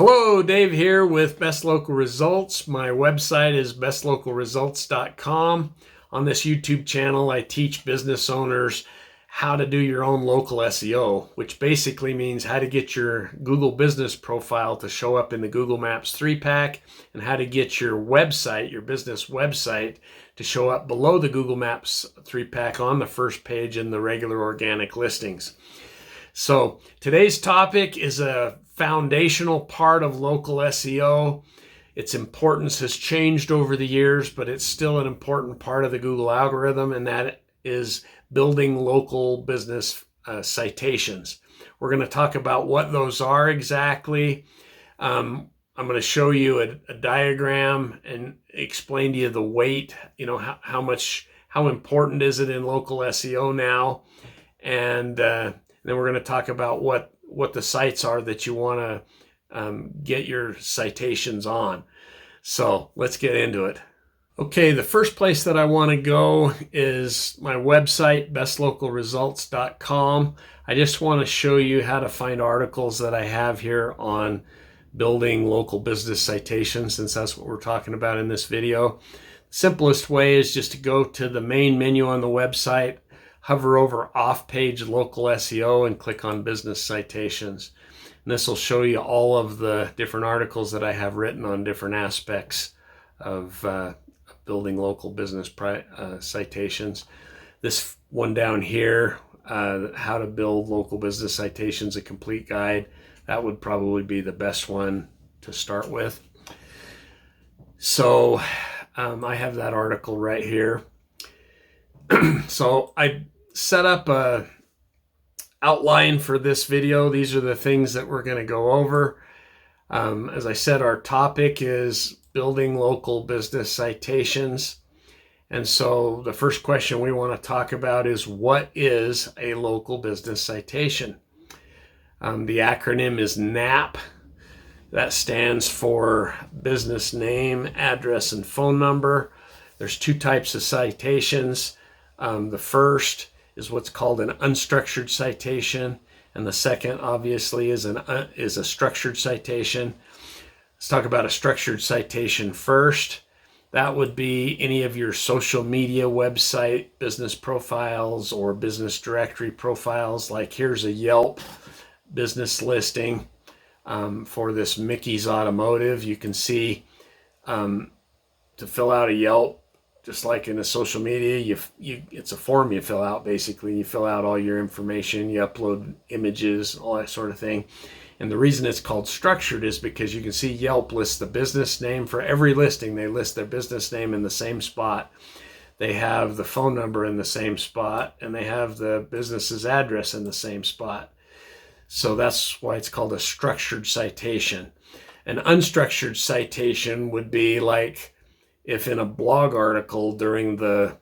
Hello, Dave here with Best Local Results. My website is bestlocalresults.com. On this YouTube channel, I teach business owners how to do your own local SEO, which basically means how to get your Google business profile to show up in the Google Maps 3-pack and how to get your website, your business website, to show up below the Google Maps 3-pack on the first page in the regular organic listings. So today's topic is a foundational part of local SEO. Its importance has changed over the years, but it's still an important part of the Google algorithm, and that is building local business citations. We're going to talk about what those are exactly. I'm going to show you a diagram and explain to you the weight, how important is it in local SEO now, and then we're going to talk about what the sites are that you want to get your citations on. So let's get into it. Okay, the first place that I want to go is my website, bestlocalresults.com. I just want to show you how to find articles that I have here on building local business citations, since that's what we're talking about in this video. The simplest way is just to go to the main menu on the website, hover over off-page local SEO and click on business citations. And this will show you all of the different articles that I have written on different aspects of building local business citations. This one down here, how to build local business citations, a complete guide, that would probably be the best one to start with. So I have that article right here. So I set up a outline for this video. These are the things that we're going to go over. As I said, our topic is building local business citations. And so the first question we want to talk about is, what is a local business citation? The acronym is KNAP. That stands for business name, address, and phone number. There's two types of citations. The first is what's called an unstructured citation, and the second, obviously, is a structured citation. Let's talk about a structured citation first. That would be any of your social media website business profiles or business directory profiles. Like here's a Yelp business listing for this Mickey's Automotive. You can see to fill out a Yelp, just like in a social media, it's a form you fill out. Basically, you fill out all your information, you upload images, all that sort of thing. And the reason it's called structured is because you can see Yelp lists the business name for every listing. They list their business name in the same spot. They have the phone number in the same spot, and they have the business's address in the same spot. So that's why it's called a structured citation. An unstructured citation would be like if in a blog article during the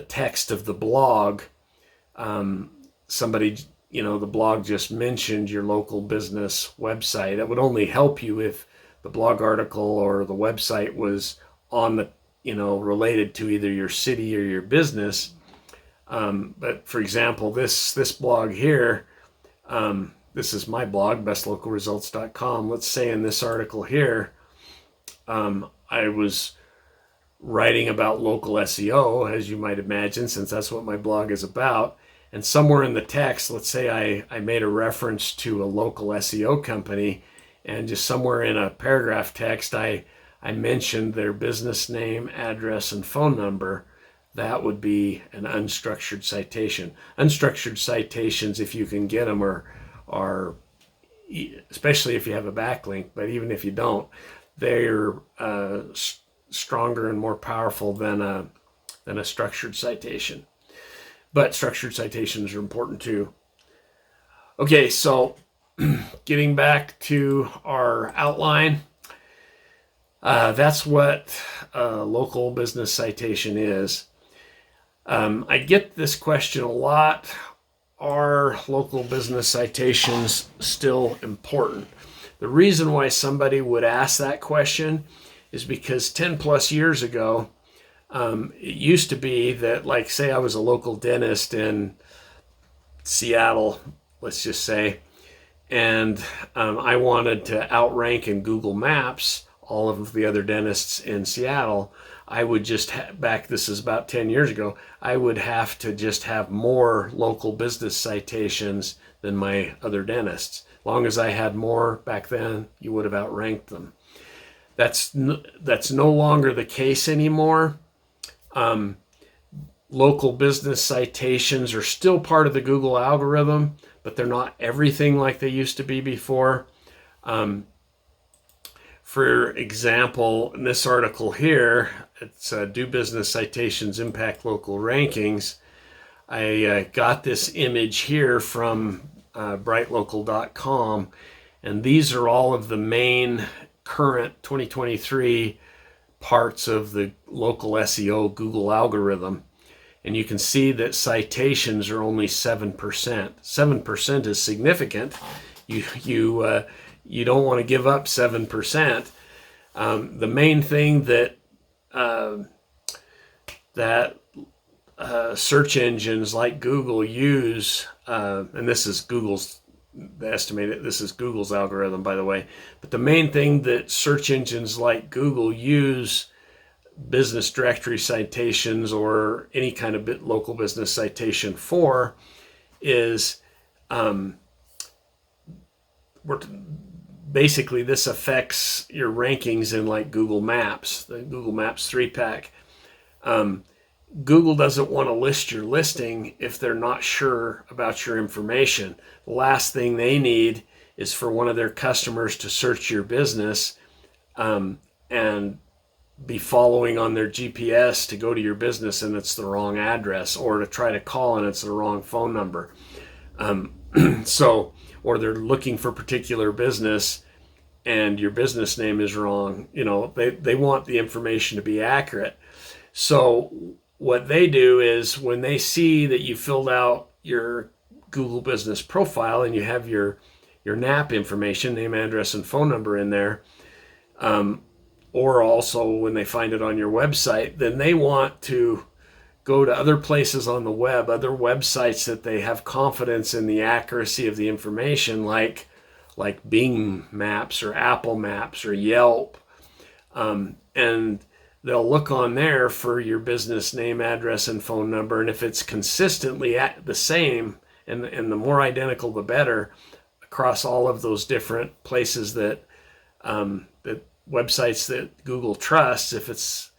text of the blog, somebody, the blog just mentioned your local business website. It would only help you if the blog article or the website was on the, related to either your city or your business. But for example, this blog here, this is my blog, bestlocalresults.com. Let's say in this article here, I was writing about local SEO, as you might imagine, since that's what my blog is about. And somewhere in the text, let's say I made a reference to a local SEO company, and just somewhere in a paragraph text, I mentioned their business name, address, and phone number. That would be an unstructured citation. Unstructured citations, if you can get them, are especially if you have a backlink, but even if you don't, they're stronger and more powerful than a structured citation. But structured citations are important too. Okay, so getting back to our outline, that's what a local business citation is. I get this question a lot. Are local business citations still important? The reason why somebody would ask that question is because 10 plus years ago, it used to be that, like, say I was a local dentist in Seattle, let's just say, and I wanted to outrank in Google Maps all of the other dentists in Seattle, I would just this is about 10 years ago, I would have to just have more local business citations than my other dentists. As long as I had more back then, you would have outranked them. That's no longer the case anymore. Local business citations are still part of the Google algorithm, but they're not everything like they used to be before. For example, in this article here, it's Do Business Citations Impact Local Rankings? I got this image here from brightlocal.com, and these are all of the main current 2023 parts of the local SEO Google algorithm. And you can see that citations are only 7%. 7% is significant. You don't want to give up 7%. The main thing that search engines like Google use, and this is Google's algorithm, by the way. But the main thing that search engines like Google use business directory citations or any kind of local business citation for is basically this affects your rankings in like Google Maps, the Google Maps 3-pack. Google doesn't want to list your listing if they're not sure about your information. The last thing they need is for one of their customers to search your business and be following on their GPS to go to your business and it's the wrong address, or to try to call and it's the wrong phone number. Or they're looking for particular business and your business name is wrong. They want the information to be accurate. So what they do is when they see that you filled out your Google business profile and you have your NAP information, name, address, and phone number in there, or also when they find it on your website, then they want to go to other places on the web, other websites that they have confidence in the accuracy of the information, like Bing Maps or Apple Maps or Yelp. And they'll look on there for your business name, address, and phone number. And if it's consistently the same, and the more identical, the better, across all of those different places that websites that Google trusts, if it's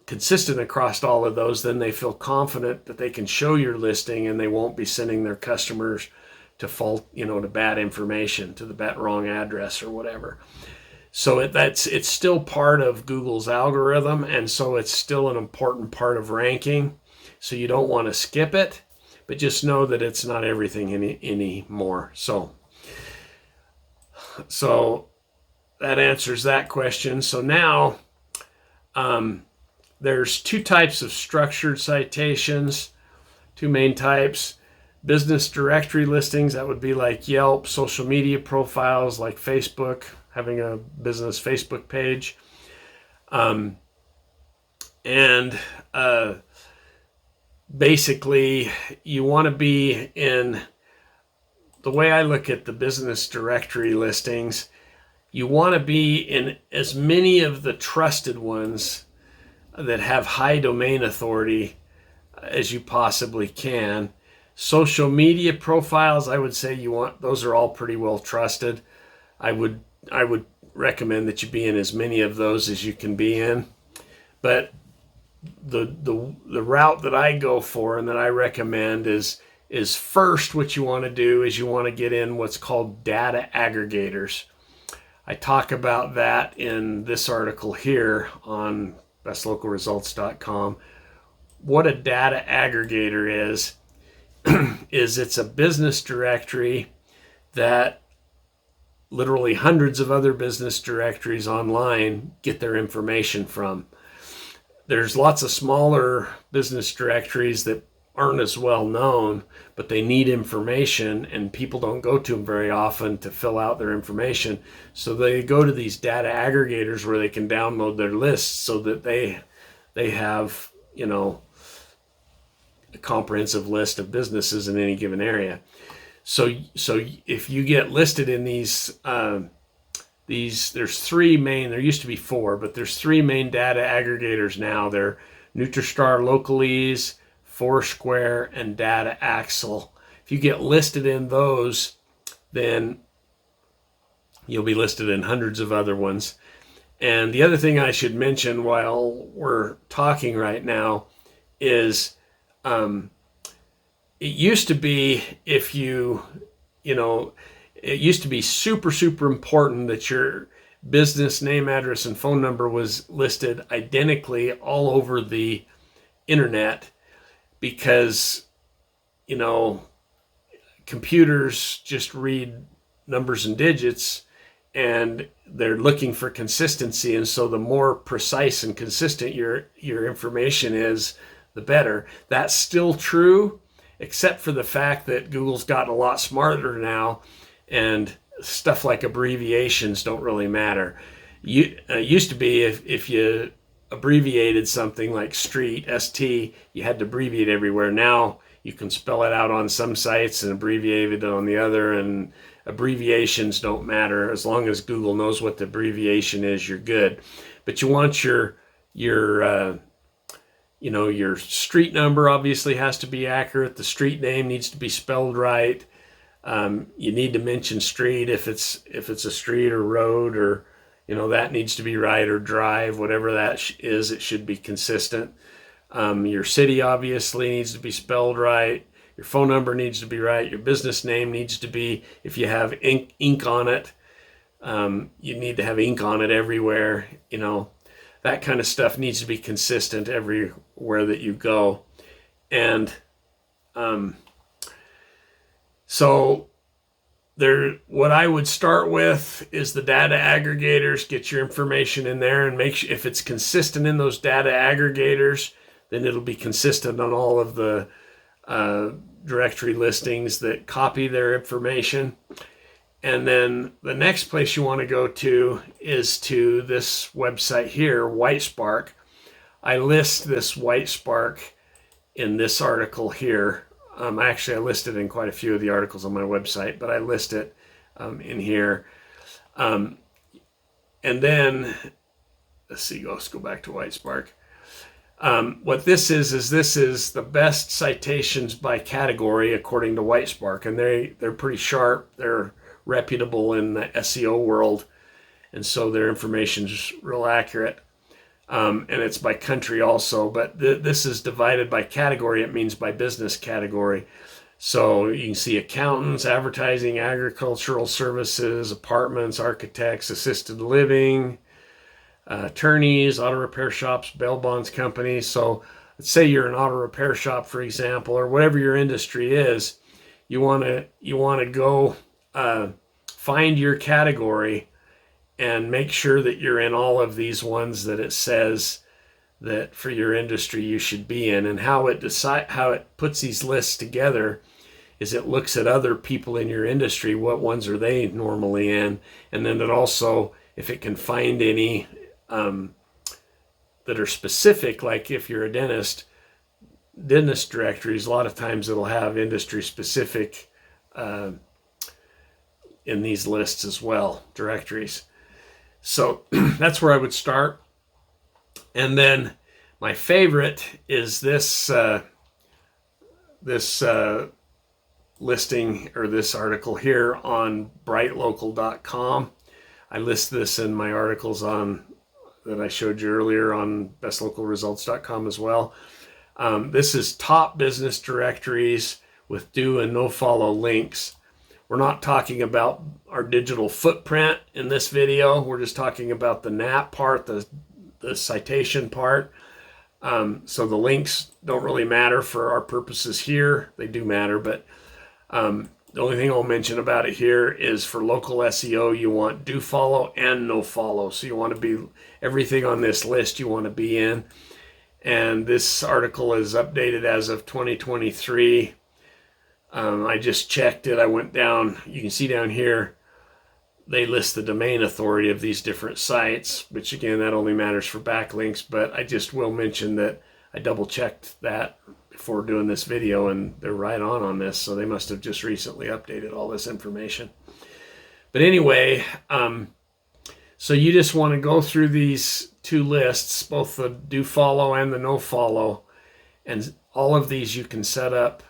consistent across all of those, then they feel confident that they can show your listing and they won't be sending their customers to to bad information, to the wrong address or whatever. So it's still part of Google's algorithm, and so it's still an important part of ranking. So you don't want to skip it, but just know that it's not everything anymore. So that answers that question. So now there's two types of structured citations, two main types. Business directory listings, that would be like Yelp, social media profiles like Facebook, having a business Facebook page. Basically, you want to be in, the way I look at the business directory listings, you want to be in as many of the trusted ones that have high domain authority as you possibly can. Social media profiles, I would say those are all pretty well trusted. I would recommend that you be in as many of those as you can be in. But the route that I go for and that I recommend is first, what you want to do is you want to get in what's called data aggregators. I talk about that in this article here on bestlocalresults.com. What a data aggregator is it's a business directory that literally hundreds of other business directories online get their information from. There's lots of smaller business directories that aren't as well known, but they need information and people don't go to them very often to fill out their information. So they go to these data aggregators where they can download their lists so that they have, a comprehensive list of businesses in any given area. So if you get listed in these there's three main, there used to be four, but there's three main data aggregators now. They're Nutristar Localese, Foursquare, and Data Axle. If you get listed in those, then you'll be listed in hundreds of other ones. And the other thing I should mention while we're talking right now is it used to be it used to be super, super important that your business name, address, and phone number was listed identically all over the internet because, computers just read numbers and digits and they're looking for consistency. And so the more precise and consistent your information is, the better. That's still true, except for the fact that Google's gotten a lot smarter now, and stuff like abbreviations don't really matter. Used to be if you abbreviated something like street, ST, you had to abbreviate everywhere. Now you can spell it out on some sites and abbreviate it on the other, and abbreviations don't matter. As long as Google knows what the abbreviation is, you're good. But you want your street number obviously has to be accurate. The street name needs to be spelled right. You need to mention street if it's a street or road, or that needs to be right, or drive, whatever that is. It should be consistent. Your city obviously needs to be spelled right. Your phone number needs to be right. Your business name needs to be, if you have ink on it, you need to have ink on it everywhere. That kind of stuff needs to be consistent everywhere that you go. And so what I would start with is the data aggregators. Get your information in there and make sure if it's consistent in those data aggregators, then it'll be consistent on all of the directory listings that copy their information. And then the next place you want to go to is to this website here, WhiteSpark. I list this WhiteSpark in this article here. Actually, I list it in quite a few of the articles on my website, but I list it in here. And then, let's go back to WhiteSpark. What this is this is the best citations by category according to WhiteSpark, and they're pretty sharp. They're reputable in the SEO world, and so their information is real accurate. And it's by country also, but this is divided by category. It means by business category. So you can see accountants, advertising, agricultural services, apartments, architects, assisted living, attorneys, auto repair shops, bail bonds companies. So let's say you're an auto repair shop, for example, or whatever your industry is. You want to go find your category and make sure that you're in all of these ones that it says that for your industry you should be in. And how it puts these lists together is it looks at other people in your industry, what ones are they normally in, and then it also, if it can find any that are specific, like if you're a dentist directories, a lot of times it'll have industry specific in these lists as well, directories. So that's where I would start. And then my favorite is this listing, or this article here on brightlocal.com. I list this in my articles that I showed you earlier on bestlocalresults.com as well. This is top business directories with do and no follow links. We're not talking about our digital footprint in this video. We're just talking about the NAP part, the citation part. So the links don't really matter for our purposes here. They do matter, but the only thing I'll mention about it here is for local SEO, you want do follow and no follow. So you want to be, everything on this list you want to be in. And this article is updated as of 2023. I just checked it. I went down. You can see down here, they list the domain authority of these different sites, which again, that only matters for backlinks, but I just will mention that I double checked that for doing this video, and they're right on this, so they must have just recently updated all this information. But anyway, so you just want to go through these two lists, both the do follow and the no follow, and all of these you can set up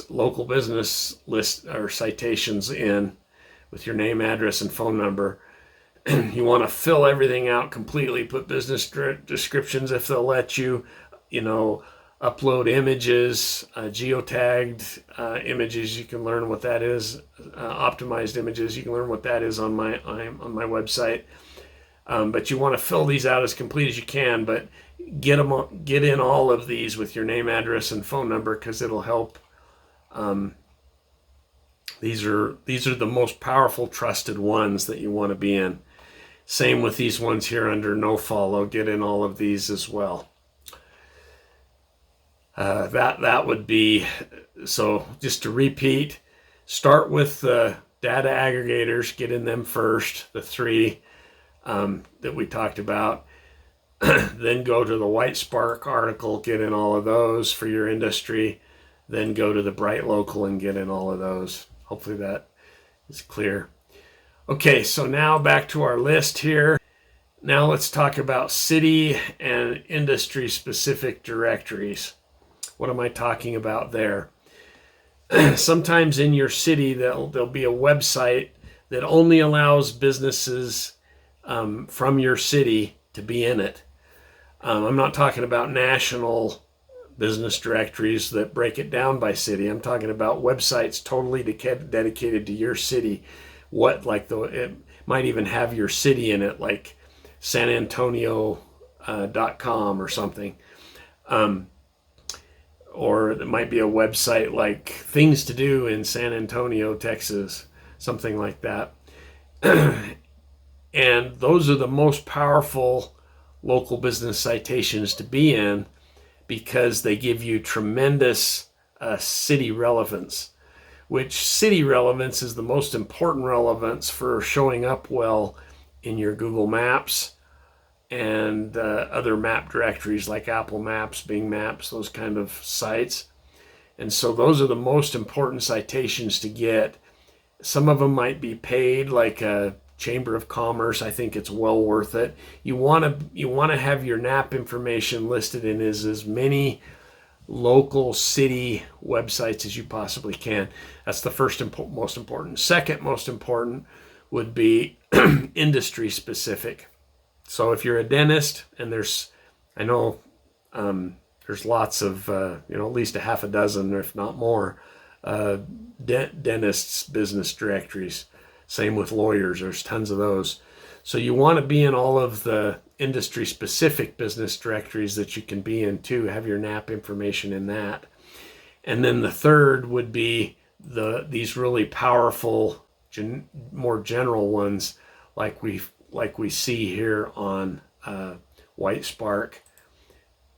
local business list or citations in with your name, address, and phone number. You want to fill everything out completely, put business descriptions if they'll let you, upload images, geotagged images. You can learn what that is. Optimized images, you can learn what that is on my website. But you want to fill these out as complete as you can, but get in all of these with your name, address, and phone number, because it'll help. These are the most powerful, trusted ones that you want to be in. Same with these ones here under no follow. Get in all of these as well. That would be, so just to repeat, start with the data aggregators, get in them first, the three that we talked about. Then go to the White Spark article, get in all of those for your industry. Then go to the Bright Local and get in all of those. Hopefully that is clear. Okay, so now back to our list here. Now let's talk about city and industry specific directories. What am I talking about there? Sometimes in your city there'll be a website that only allows businesses from your city to be in it. I'm not talking about national business directories that break it down by city. I'm talking about websites totally dedicated to your city. It might even have your city in it, like sanantonio.com or something. Or it might be a website like things to do in San Antonio, Texas, something like that. And those are the most powerful local business citations to be in, because they give you tremendous city relevance, which city relevance is the most important relevance for showing up well in your Google Maps and other map directories like Apple Maps, Bing Maps, those kind of sites. And so those are the most important citations to get. Some of them might be paid, like a Chamber of Commerce. I think it's well worth it. You want to have your NAP information listed in as many local city websites as you possibly can. That's the first most important. Second most important would be industry specific. So if you're a dentist, and there's lots of, at least a half a dozen, if not more, dentists business directories. Same with lawyers, there's tons of those. So you want to be in all of the industry specific business directories that you can be in too, have your NAP information in that. And then the third would be these really powerful, more general ones, like we see here on White Spark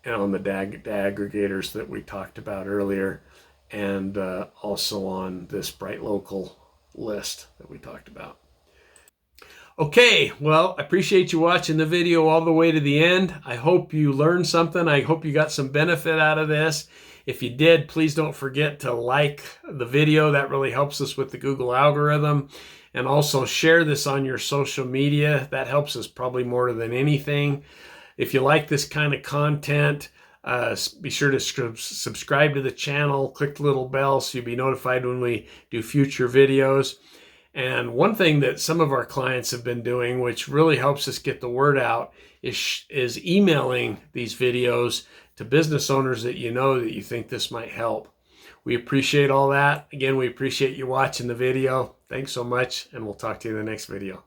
and on the aggregators that we talked about earlier, and also on this Bright Local list that we talked about. Okay, well, I appreciate you watching the video all the way to the end. I hope you learned something. I hope you got some benefit out of this. If you did, please don't forget to like the video. That really helps us with the Google algorithm. And also share this on your social media. That helps us probably more than anything. If you like this kind of content, be sure to subscribe to the channel, click the little bell so you'll be notified when we do future videos. And one thing that some of our clients have been doing, which really helps us get the word out, is emailing these videos to business owners that you think this might help. We appreciate all that. Again, we appreciate you watching the video. Thanks so much, and we'll talk to you in the next video.